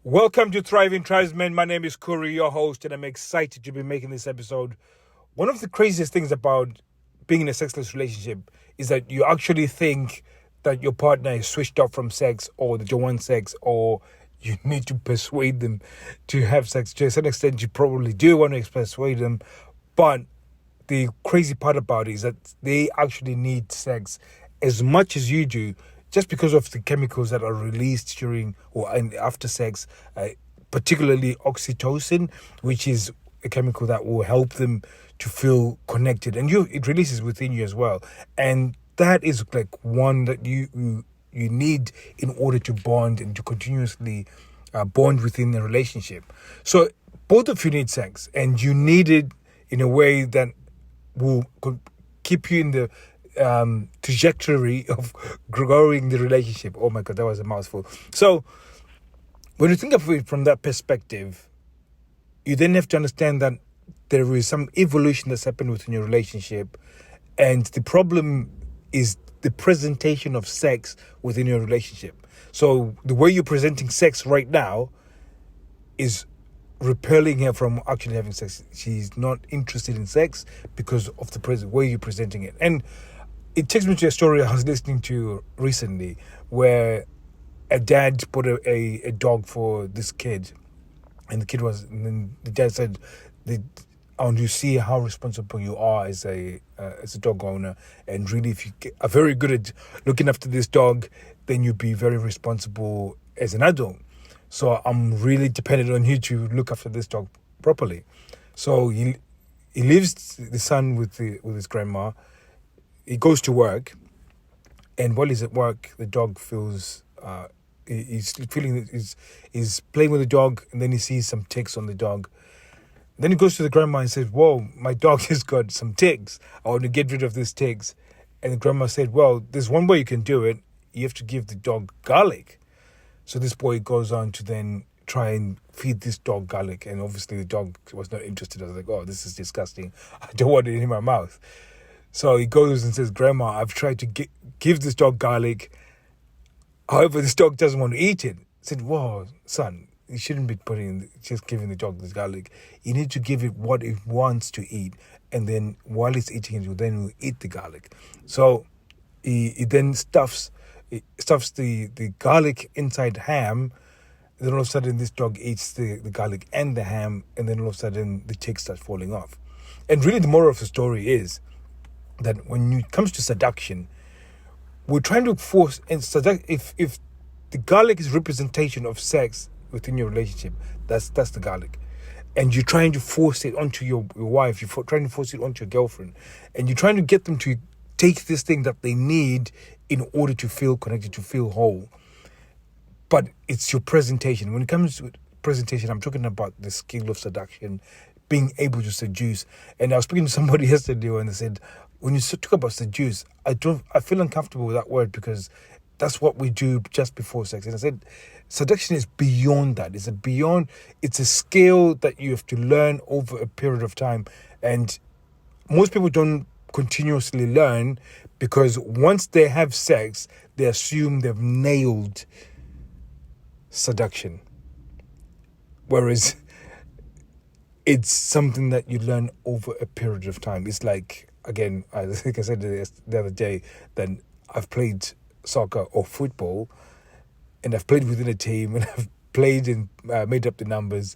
Welcome to Thriving Tribesmen. My name is Kuri, your host, and I'm excited to be making this episode. One of the craziest things about being in a sexless relationship is that you actually think that your partner is switched off from sex, or that you want sex, or you need to persuade them to have sex. To a certain extent, you probably do want to persuade them, but the crazy part about it is that they actually need sex as much as you do, just because of the chemicals that are released during or after sex, particularly oxytocin, which is a chemical that will help them to feel connected, and it releases within you as well. And that is like one that you need in order to bond and to continuously bond within a relationship. So both of you need sex, and you need it in a way that will keep you in the trajectory of growing the relationship. Oh my God, that was a mouthful. So when you think of it from that perspective, you then have to understand that there is some evolution that's happened within your relationship, and the problem is the presentation of sex within your relationship. So the way you're presenting sex right now is repelling her from actually having sex. She's not interested in sex because of the way you're presenting it. And it takes me to a story I was listening to recently where a dad bought a dog for this kid, and then the dad said, "I want you to see how responsible you are as a dog owner, and really, if you are very good at looking after this dog, then you'll be very responsible as an adult. So I'm really dependent on you to look after this dog properly." So he leaves the son with his grandma. He goes to work, and while he's at work, the dog feels he's playing with the dog, and then he sees some ticks on the dog. Then he goes to the grandma and says, "Whoa, my dog has got some ticks. I want to get rid of these ticks." And the grandma said, "Well, there's one way you can do it. You have to give the dog garlic." So this boy goes on to then try and feed this dog garlic, and obviously the dog was not interested. I was like, "Oh, this is disgusting. I don't want it in my mouth." So he goes and says, "Grandma, I've tried to give this dog garlic. However, this dog doesn't want to eat it." I said, "Whoa, son, you shouldn't be just giving the dog this garlic. You need to give it what it wants to eat. And then while it's eating it, then will eat the garlic." So he then stuffs the garlic inside ham. Then all of a sudden, this dog eats the garlic and the ham, and then all of a sudden, the tick starts falling off. And really, the moral of the story is that when it comes to seduction, we're trying to force and if the garlic is representation of sex within your relationship, that's the garlic, and you're trying to force it onto your wife, you're trying to force it onto your girlfriend, and you're trying to get them to take this thing that they need in order to feel connected, to feel whole. But it's your presentation. When it comes to presentation, I'm talking about the skill of seduction, being able to seduce. And I was speaking to somebody yesterday, and they said, when you talk about seduce, I feel uncomfortable with that word because that's what we do just before sex. And I said, seduction is beyond that. It's a skill that you have to learn over a period of time. And most people don't continuously learn because once they have sex, they assume they've nailed seduction. Whereas it's something that you learn over a period of time. It's like, again, I think I said the other day that I've played soccer or football, and I've played within a team, and I've played and made up the numbers.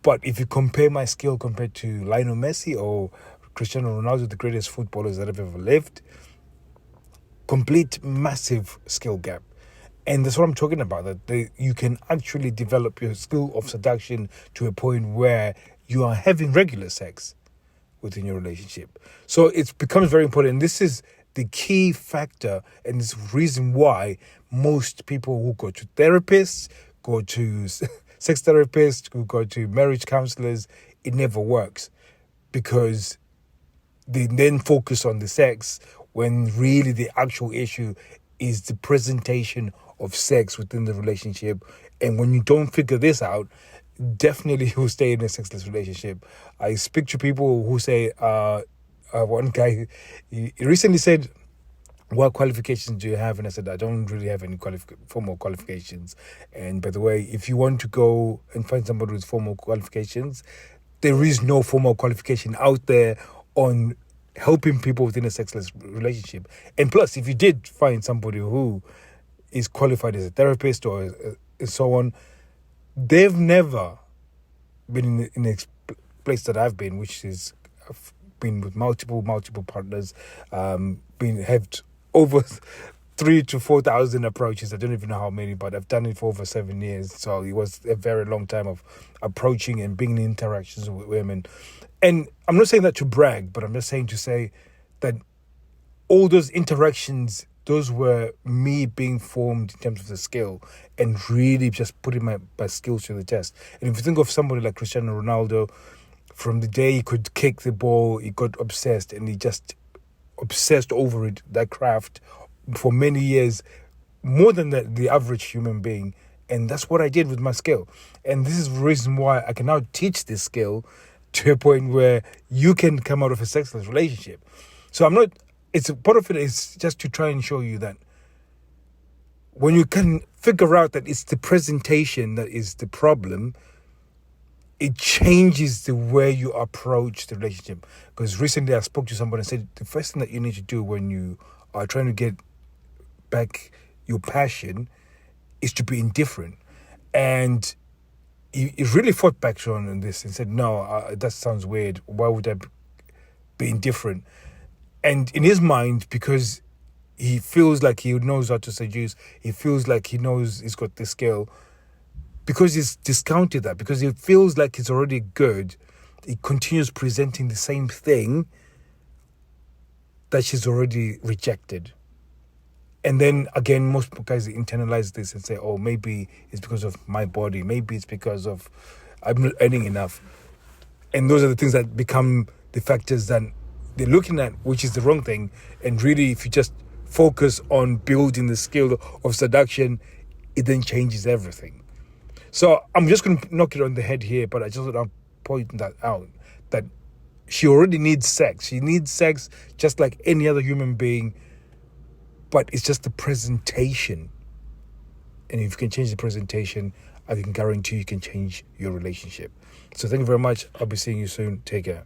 But if you compare my skill compared to Lionel Messi or Cristiano Ronaldo, the greatest footballers that have ever lived, complete massive skill gap. And that's what I'm talking about, that you can actually develop your skill of seduction to a point where you are having regular sex within your relationship. So it becomes very important. And this is the key factor, and this reason why most people who go to therapists, go to sex therapists, who go to marriage counselors, it never works because they then focus on the sex when really the actual issue is the presentation of sex within the relationship. And when you don't figure this out, definitely you'll stay in a sexless relationship. I speak to people who say, one guy, he recently said, what qualifications do you have? And I said, I don't really have any formal qualifications. And by the way, if you want to go and find somebody with formal qualifications, there is no formal qualification out there on helping people within a sexless relationship. And plus, if you did find somebody who is qualified as a therapist or so on, they've never been in a place that I've been, which is I've been with multiple partners, have over 3,000 to 4,000 approaches. I don't even know how many, but I've done it for over 7 years. So it was a very long time of approaching and being in interactions with women. And I'm not saying that to brag, but I'm just saying to say that all those interactions, those were me being formed in terms of the skill and really just putting my skills to the test. And if you think of somebody like Cristiano Ronaldo, from the day he could kick the ball, he got obsessed and he just obsessed over it, that craft, for many years, more than the average human being. And that's what I did with my skill. And this is the reason why I can now teach this skill to a point where you can come out of a sexless relationship. So it's part of it is just to try and show you that when you can figure out that it's the presentation that is the problem, it changes the way you approach the relationship. Because recently I spoke to somebody and said the first thing that you need to do when you are trying to get back your passion is to be indifferent. And he really fought back on this and said, no, that sounds weird. Why would I be indifferent? And in his mind, because he feels like he knows how to seduce, he feels like he knows he's got the skill, because he's discounted that, because he feels like he's already good, he continues presenting the same thing that she's already rejected. And then again, most guys internalize this and say, oh, maybe it's because of my body. Maybe it's because of I'm not earning enough. And those are the things that become the factors that they're looking at, which is the wrong thing. And really, if you just focus on building the skill of seduction, it then changes everything. So I'm just going to knock it on the head here, but I just want to point that out, that she already needs sex. She needs sex just like any other human being, but it's just the presentation. And if you can change the presentation, I can guarantee you can change your relationship. So thank you very much. I'll be seeing you soon. Take care.